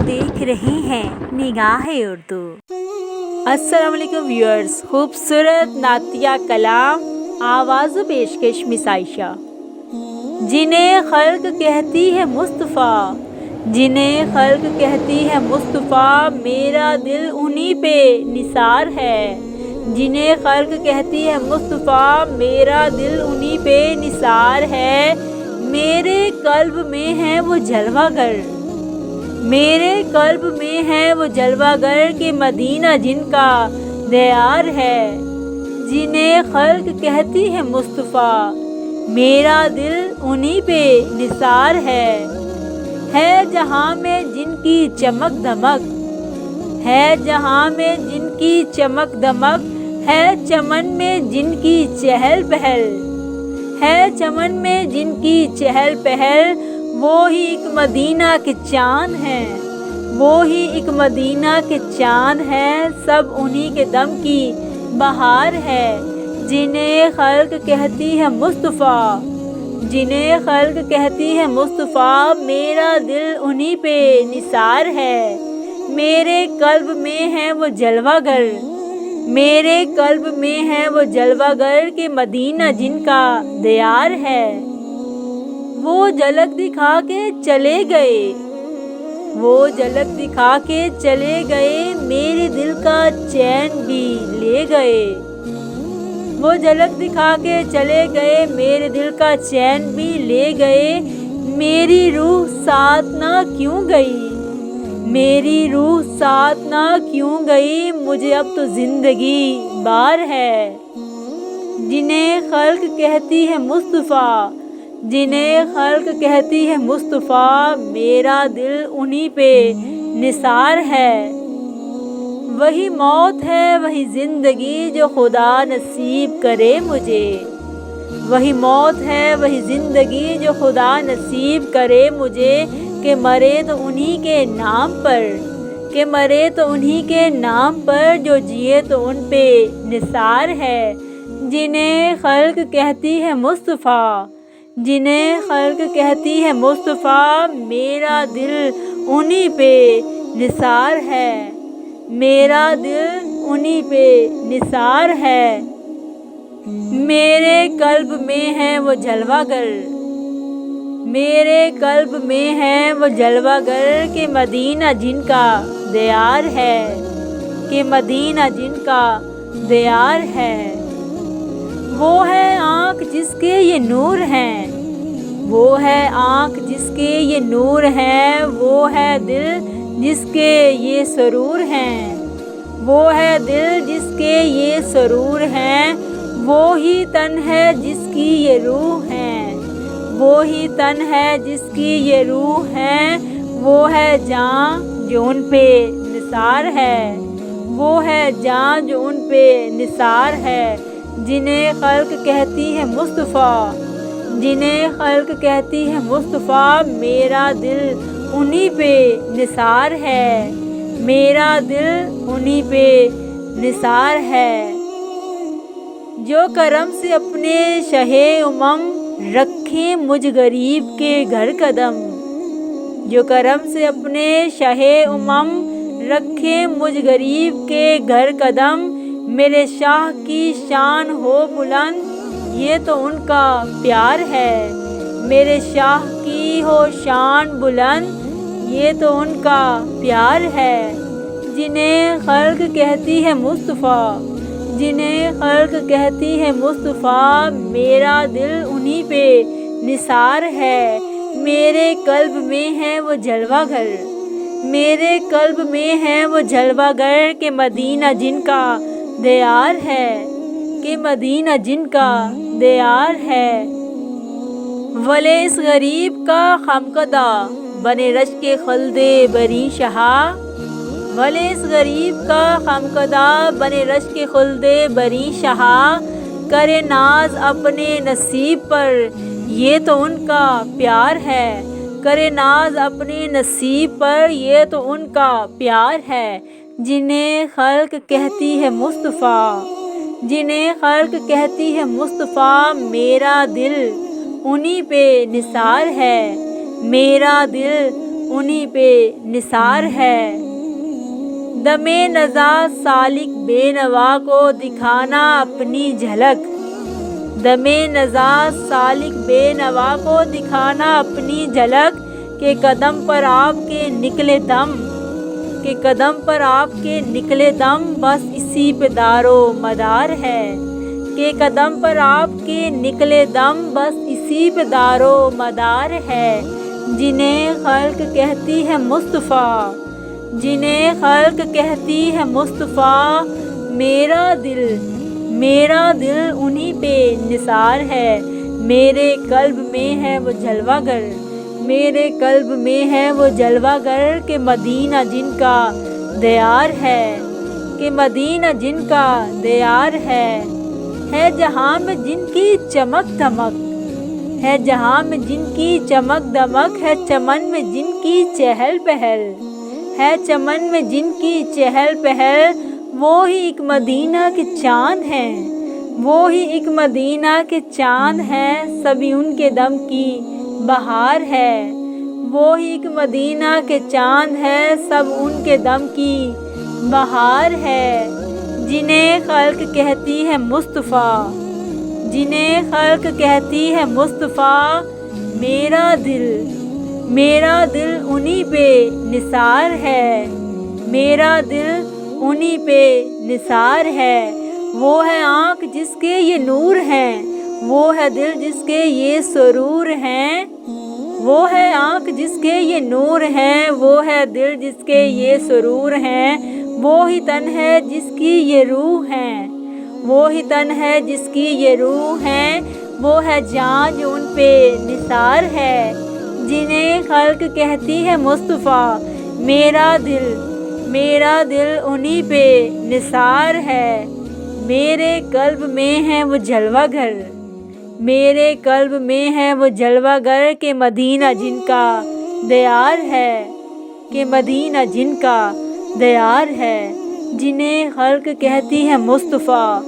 دیکھ رہے ہیں نگاہ اردو۔ السلام علیکم ویورز، خوبصورت نعتیہ کلام آواز و پیشکش مس عائشہ۔ جنہیں خلق کہتی ہے مصطفیٰ، جنہیں خلق کہتی ہے مصطفیٰ، میرا دل انہی پہ نثار ہے۔ جنہیں خلق کہتی ہے مصطفیٰ، میرا دل انہی پہ نثار ہے۔ میرے قلب میں ہے وہ جلوہ گر، میرے قلب میں ہے وہ جلوہ گر کہ مدینہ جن کا دیار ہے۔ جنہیں خلق کہتی ہے مصطفیٰ، میرا دل انہی پہ نثار ہے۔ جہاں میں جن کی چمک دمک، ہے جہاں میں جن کی چمک دمک، ہے چمن میں جن کی چہل پہل، ہے چمن میں جن کی چہل پہل۔ وہی ایک مدینہ کے چاند ہیں، وہی ایک مدینہ کے چاند ہیں، سب انہی کے دم کی بہار ہے۔ جنہیں خلق کہتی ہے مصطفیٰ، جنہیں خلق کہتی ہے مصطفیٰ، میرا دل انہی پہ نثار ہے۔ میرے قلب میں ہے وہ جلوہ گر، میرے قلب میں ہے وہ جلوہ گر کہ مدینہ جن کا دیار ہے۔ وہ جھلک دکھا کے چلے گئے، وہ جھلک دکھا کے چلے گئے، میرے دل کا چین بھی لے گئے۔ وہ جھلک دکھا کے چلے گئے، میرے دل کا چین بھی لے گئے۔ میری روح ساتھ نہ کیوں گئی، میری روح ساتھ نہ کیوں گئی، مجھے اب تو زندگی بار ہے۔ جنہیں خلق کہتی ہے مصطفیٰ، جنہیں خلق کہتی ہے مصطفیٰ، میرا دل انہی پہ نثار ہے۔ وہی موت ہے وہی زندگی جو خدا نصیب کرے مجھے، وہی موت ہے وہی زندگی جو خدا نصیب کرے مجھے، کہ مرے تو انہی کے نام پر، کہ مرے تو انہی کے نام پر، جو جیے تو ان پہ نثار ہے۔ جنہیں خلق کہتی ہے مصطفیٰ، جنہیں خلق کہتی ہے مصطفیٰ، میرا دل انہی پہ نثار ہے، میرا دل انہی پہ نثار ہے۔ میرے قلب میں ہے وہ جلوہ گر، میرے قلب میں ہے وہ جلوہ گر کہ مدینہ جن کا دیار ہے، کہ مدینہ جن کا دیار ہے۔ وہ ہے آنکھ جس کے یہ نور ہیں، وہ ہے آنکھ جس کے یہ نور ہیں، وہ ہے دل جس کے یہ سرور ہیں، وہ ہے دل جس کے یہ سرور ہیں۔ وہی تن ہے جس کی یہ روح ہے، وہی تن ہے جس کی یہ روح ہے، وہ ہے جاں جو ان پہ نثار ہے، وہ ہے جاں جو ان پہ نثار ہے۔ جنہیں خلق کہتی ہے مصطفیٰ، جنہیں خلق کہتی ہے مصطفیٰ، میرا دل انہی پہ نثار ہے، میرا دل انہی پہ نثار ہے۔ جو کرم سے اپنے شہ امم رکھیں مجھ غریب کے گھر قدم، جو کرم سے اپنے شہ امم رکھیں مجھ غریب کے گھر قدم، میرے شاہ کی شان ہو بلند یہ تو ان کا پیار ہے، میرے شاہ کی ہو شان بلند یہ تو ان کا پیار ہے۔ جنہیں خلق کہتی ہے مصطفیٰ، جنہیں خلق کہتی ہے مصطفیٰ، میرا دل انہی پہ نثار ہے۔ میرے قلب میں ہے وہ جلوہ گر، میرے قلب میں ہے وہ جلوہ گر کہ مدینہ جن کا دیار ہے، کہ مدینہ جن کا دیار ہے۔ ولے اس غریب کا خمکدہ بنے رشک خلد بری شہا، ولے اس غریب کا خمکدہ بنے رشک خلد بری شہا، کرے ناز اپنے نصیب پر یہ تو ان کا پیار ہے، کرے ناز اپنے نصیب پر یہ تو ان کا پیار ہے۔ جنہیں خلق کہتی ہے مصطفیٰ، جنہیں خلق کہتی ہے مصطفیٰ، میرا دل انہی پہ نثار ہے، میرا دل انہی پہ نثار ہے۔ دمِ نزا سالک بے نوا کو دکھانا اپنی جھلک، دمِ نزا سالک بے نوا کو دکھانا اپنی جھلک، کہ قدم پر آپ کے نکلے دم، کہ قدم پر آپ کے نکلے دم، بس اسی پہ دار و مدار ہے، کہ قدم پر آپ کے نکلے دم، بس اسی پہ دار و مدار ہے۔ جنہیں خلق کہتی ہے مصطفیٰ، جنہیں خلق کہتی ہے مصطفیٰ، میرا دل انہی پہ نثار ہے۔ میرے قلب میں ہے وہ جلوہ گر، میرے قلب میں ہے وہ جلوہ گر، کہ مدینہ جن کا دیار ہے، کہ مدینہ جن کا دیار ہے۔ ہے جہاں میں جن کی چمک دمک، ہے جہاں میں جن کی چمک دمک، ہے چمن میں جن کی چہل پہل، ہے چمن میں جن کی چہل پہل، وہی ایک مدینہ کے چاند ہیں، وہی ایک مدینہ کے چاند ہیں، سبھی ان کے دم کی بہار ہے، وہی ایک مدینہ کے چاند ہے، سب ان کے دم کی بہار ہے۔ جنہیں خلق کہتی ہے مصطفیٰ، جنہیں خلق کہتی ہے مصطفیٰ، میرا دل انہی پہ نثار ہے، میرا دل انہی پہ نثار ہے۔ وہ ہے آنکھ جس کے یہ نور ہیں، وہ ہے دل جس کے یہ سرور ہیں، وہ ہے آنکھ جس کے یہ نور ہیں، وہ ہے دل جس کے یہ سرور ہیں، وہی تن ہے جس کی یہ روح ہے، وہی تن ہے جس کی یہ روح ہے، وہ ہے جان جو ان پہ نثار ہے۔ جنہیں خلق کہتی ہے مصطفیٰ، میرا دل انہی پہ نثار ہے۔ میرے قلب میں ہے وہ جلوہ گر، میرے قلب میں ہے وہ جلوہ گر، کہ مدینہ جن کا دیار ہے، کہ مدینہ جن کا دیار ہے۔ جنہیں خلق کہتی ہے مصطفیٰ،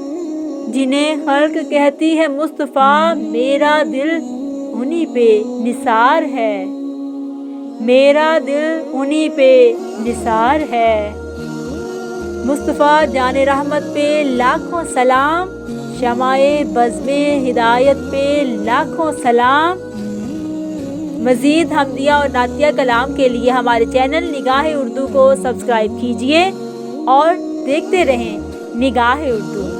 جنہیں خلق کہتی ہے مصطفیٰ، میرا دل انہی پہ نثار ہے، میرا دل انہی پہ نثار ہے۔ مصطفیٰ جان رحمت پہ لاکھوں سلام، شمع بزم ہدایت پہ لاکھوں سلام۔ مزید حمدیہ اور نعتیہ کلام کے لیے ہمارے چینل نگاہ اردو کو سبسکرائب کیجیے اور دیکھتے رہیں نگاہ اردو۔